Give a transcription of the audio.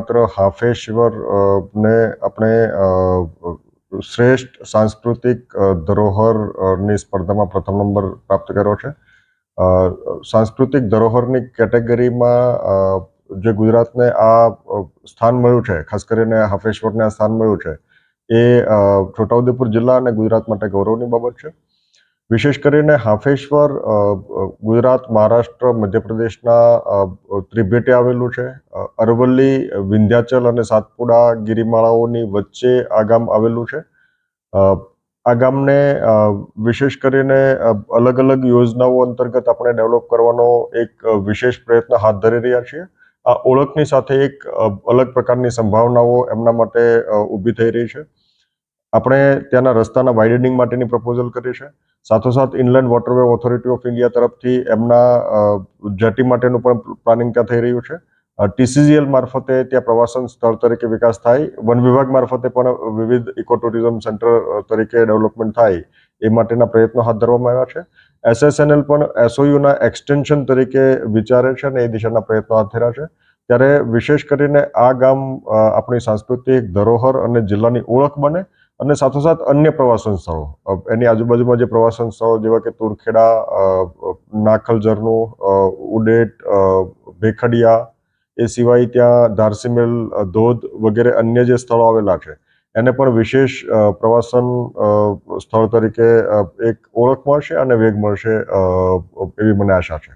માત્ર હાફેશ્વર ને આપણે શ્રેષ્ઠ સાંસ્કૃતિક ધરોહરની સ્પર્ધામાં પ્રથમ નંબર પ્રાપ્ત કર્યો છે. સાંસ્કૃતિક ધરોહરની કેટેગરીમાં જે ગુજરાતને આ સ્થાન મળ્યું છે, ખાસ કરીને હાફેશ્વરને આ સ્થાન મળ્યું છે, એ છોટાઉદેપુર જિલ્લા અને ગુજરાત માટે ગૌરવની બાબત છે. વિશેષ કરીને હાફેશ્વર ગુજરાત, મહારાષ્ટ્ર, મધ્યપ્રદેશના ત્રિભેટે આવેલું છે. અરવલ્લી, વિંધ્યાચલ અને સાતપુડા ગિરિમાળાઓની વચ્ચે આ ગામ આવેલું છે. આ ગામને વિશેષ કરીને અલગ અલગ યોજનાઓ અંતર્ગત આપણે ડેવલપ કરવાનો એક વિશેષ પ્રયત્ન હાથ ધરી રહ્યા છીએ. આ ઓળખની સાથે એક અલગ પ્રકારની સંભાવનાઓ એમના માટે ઊભી થઈ રહી છે. આપણે ત્યાંના રસ્તાના વાઇડનિંગ માટેની પ્રપોઝલ કરી છે. સાથોસાથ inland waterway authority of India તરફથી એમના જેટી માટેનું પણ પ્લાનિંગ ત્યાં થઈ રહ્યું છે. TCGL મારફતે ત્યાં પ્રવાસન સ્થળ તરીકે વિકાસ થાય, વન વિભાગ મારફતે પણ વિવિધ ઇકો ટુરિઝમ સેન્ટર તરીકે ડેવલપમેન્ટ થાય એ માટેના પ્રયત્નો હાથ ધરવામાં આવ્યા છે. SSNL પણ SOUના એક્સટેન્શન તરીકે વિચારે છે અને એ દિશાના પ્રયત્નો હાથ ધર્યા છે. ત્યારે વિશેષ કરીને આ ગામ આપણી સાંસ્કૃતિક ધરોહર અને જિલ્લાની ઓળખ બને અને સાથોસાથ અન્ય પ્રવાસન સ્થળો, એની આજુબાજુમાં જે પ્રવાસન સ્થળો જેવા કે તુરખેડા, નાખલ ઝરણું, ઉડેટ, ભેખડિયા, એ સિવાય ત્યાં ધારસીમેલ ધોધ વગેરે અન્ય જે સ્થળો આવેલા છે એને પણ વિશેષ પ્રવાસન સ્થળ તરીકે એક ઓળખ મળશે અને વેગ મળશે એવી મને આશા છે.